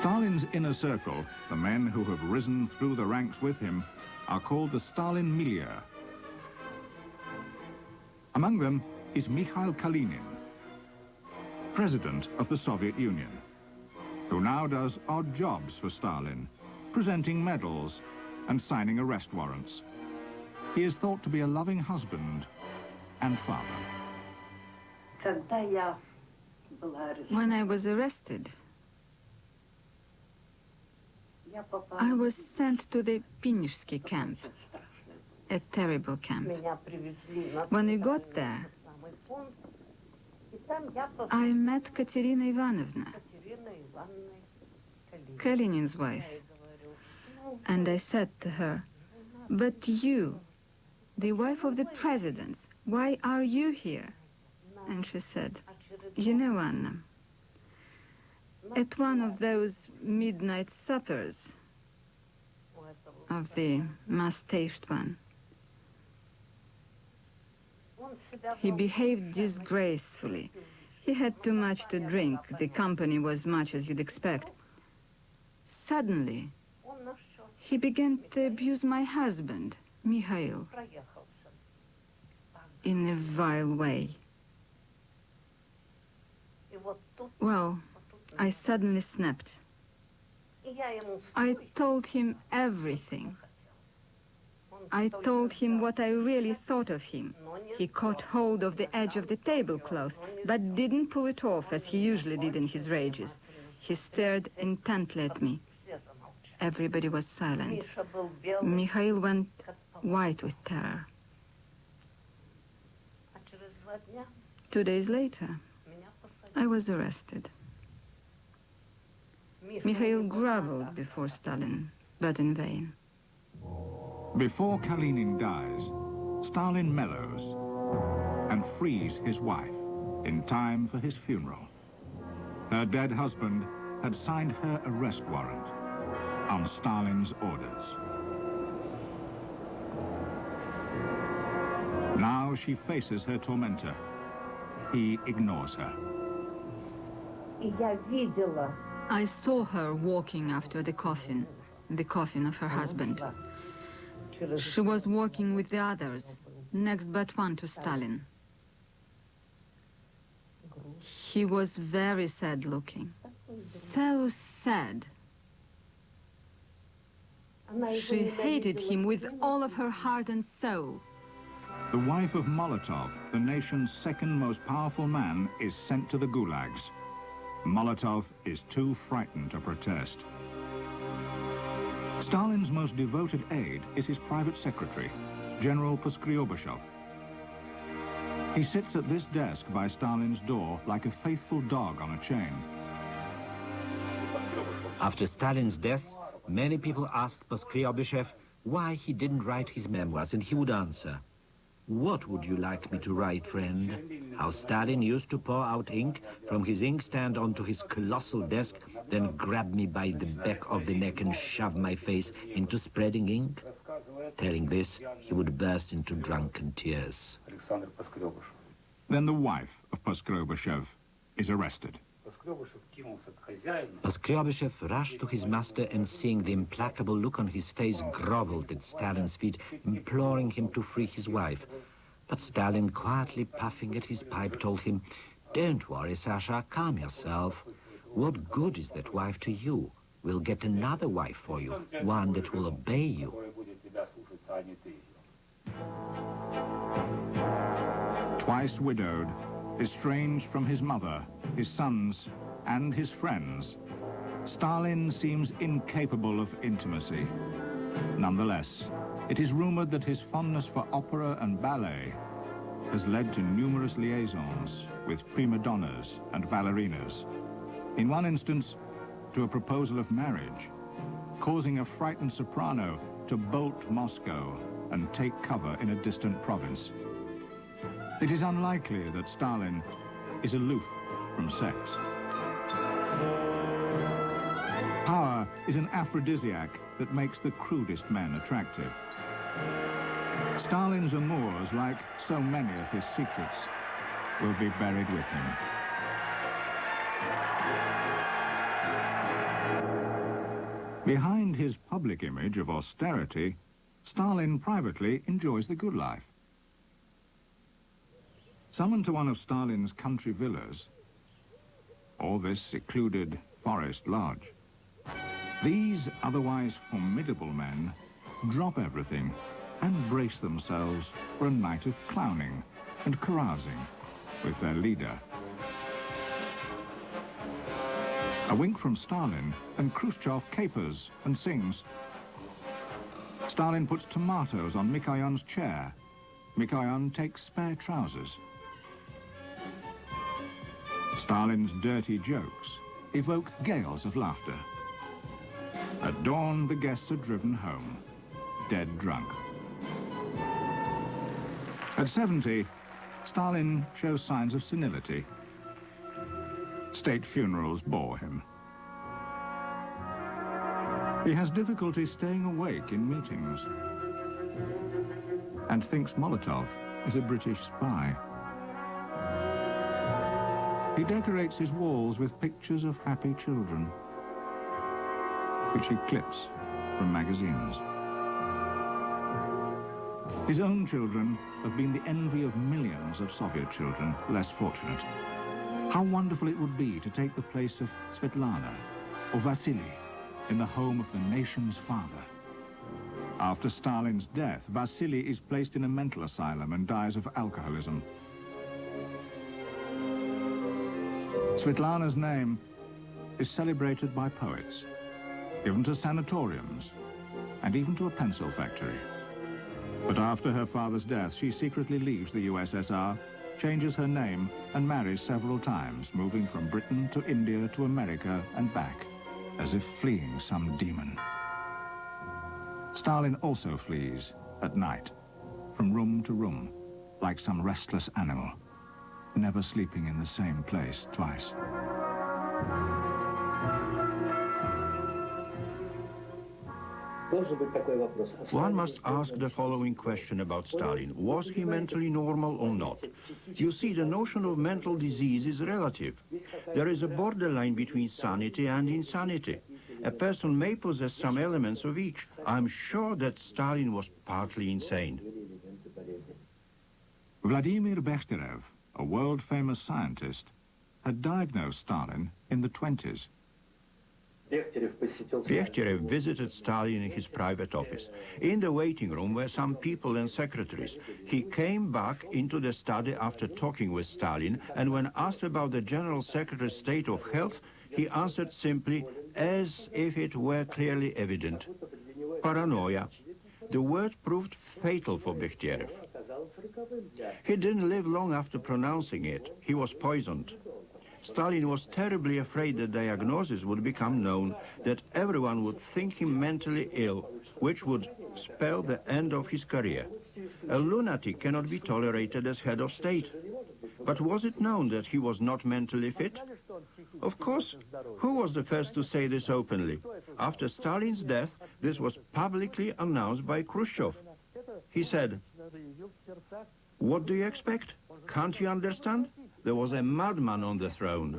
Stalin's inner circle, the men who have risen through the ranks with him, are called the Stalin milieu. Among them is Mikhail Kalinin, president of the Soviet Union, who now does odd jobs for Stalin, presenting medals and signing arrest warrants. He is thought to be a loving husband and father. When I was arrested, I was sent to the Pinishsky camp, a terrible camp. When we got there, I met Katerina Ivanovna, Kalinin's wife, and I said to her, "But you, the wife of the president, why are you here?" And she said, "You know, Anna, at one of those midnight suppers of the mustached one, he behaved disgracefully. He had too much to drink. The company was much as you'd expect. Suddenly, he began to abuse my husband, Mikhail, in a vile way. Well, I suddenly snapped. I told him everything. I told him what I really thought of him. He caught hold of the edge of the tablecloth, but didn't pull it off as he usually did in his rages. He stared intently at me. Everybody was silent. Mikhail went white with terror. 2 days later, I was arrested. Mikhail groveled before Stalin, but in vain. Before Kalinin dies, Stalin mellows and frees his wife in time for his funeral. Her dead husband had signed her arrest warrant on Stalin's orders. Now she faces her tormentor. He ignores her. I saw her walking after the coffin of her husband. She was walking with the others, next but one to Stalin. He was very sad looking, so sad. She hated him with all of her heart and soul. The wife of Molotov, the nation's second most powerful man, is sent to the gulags. Molotov is too frightened to protest. Stalin's most devoted aide is his private secretary, General Poskryobyshev. He sits at this desk by Stalin's door like a faithful dog on a chain. After Stalin's death, many people asked Poskryobyshev why he didn't write his memoirs, and he would answer, "What would you like me to write, friend? How Stalin used to pour out ink from his inkstand onto his colossal desk, then grab me by the back of the neck and shove my face into spreading ink?" Telling this, he would burst into drunken tears. Then the wife of Poskryobyshev is arrested. Poskryobyshev rushed to his master and, seeing the implacable look on his face, groveled at Stalin's feet, imploring him to free his wife. But Stalin, quietly puffing at his pipe, told him, "Don't worry, Sasha, calm yourself. What good is that wife to you? We'll get another wife for you, one that will obey you." Twice widowed, estranged from his mother, his sons, and his friends, Stalin seems incapable of intimacy. Nonetheless, it is rumored that his fondness for opera and ballet has led to numerous liaisons with prima donnas and ballerinas. In one instance, to a proposal of marriage, causing a frightened soprano to bolt Moscow and take cover in a distant province. It is unlikely that Stalin is aloof from sex. Power is an aphrodisiac that makes the crudest men attractive. Stalin's amours, like so many of his secrets, will be buried with him. Behind his public image of austerity, Stalin privately enjoys the good life. Summoned to one of Stalin's country villas, or this secluded forest lodge, these otherwise formidable men drop everything and brace themselves for a night of clowning and carousing with their leader. A wink from Stalin, and Khrushchev capers and sings. Stalin puts tomatoes on Mikoyan's chair. Mikoyan takes spare trousers. Stalin's dirty jokes evoke gales of laughter. At dawn, the guests are driven home, dead drunk. At 70, Stalin shows signs of senility. State funerals bore him. He has difficulty staying awake in meetings and thinks Molotov is a British spy. He decorates his walls with pictures of happy children, which he clips from magazines. His own children have been the envy of millions of Soviet children less fortunate. How wonderful it would be to take the place of Svetlana or Vasily in the home of the nation's father. After Stalin's death, Vasily is placed in a mental asylum and dies of alcoholism. Svetlana's name is celebrated by poets, given to sanatoriums, and even to a pencil factory. But after her father's death, she secretly leaves the USSR, changes her name, and marries several times, moving from Britain to India to America and back, as if fleeing some demon. Stalin also flees at night, from room to room, like some restless animal, never sleeping in the same place twice. One must ask the following question about Stalin. Was he mentally normal or not? You see, the notion of mental disease is relative. There is a borderline between sanity and insanity. A person may possess some elements of each. I'm sure that Stalin was partly insane. Vladimir Bekhterev, a world-famous scientist, had diagnosed Stalin in the 20s. Bekhterev visited Stalin in his private office. In the waiting room were some people and secretaries. He came back into the study after talking with Stalin, and when asked about the general secretary's state of health, he answered simply, as if it were clearly evident: paranoia. The word proved fatal for Bekhterev. He didn't live long after pronouncing it. He was poisoned. Stalin was terribly afraid the diagnosis would become known, that everyone would think him mentally ill, which would spell the end of his career. A lunatic cannot be tolerated as head of state. But was it known that he was not mentally fit? Of course. Who was the first to say this openly? After Stalin's death, this was publicly announced by Khrushchev. He said, "What do you expect? Can't you understand? There was a madman on the throne."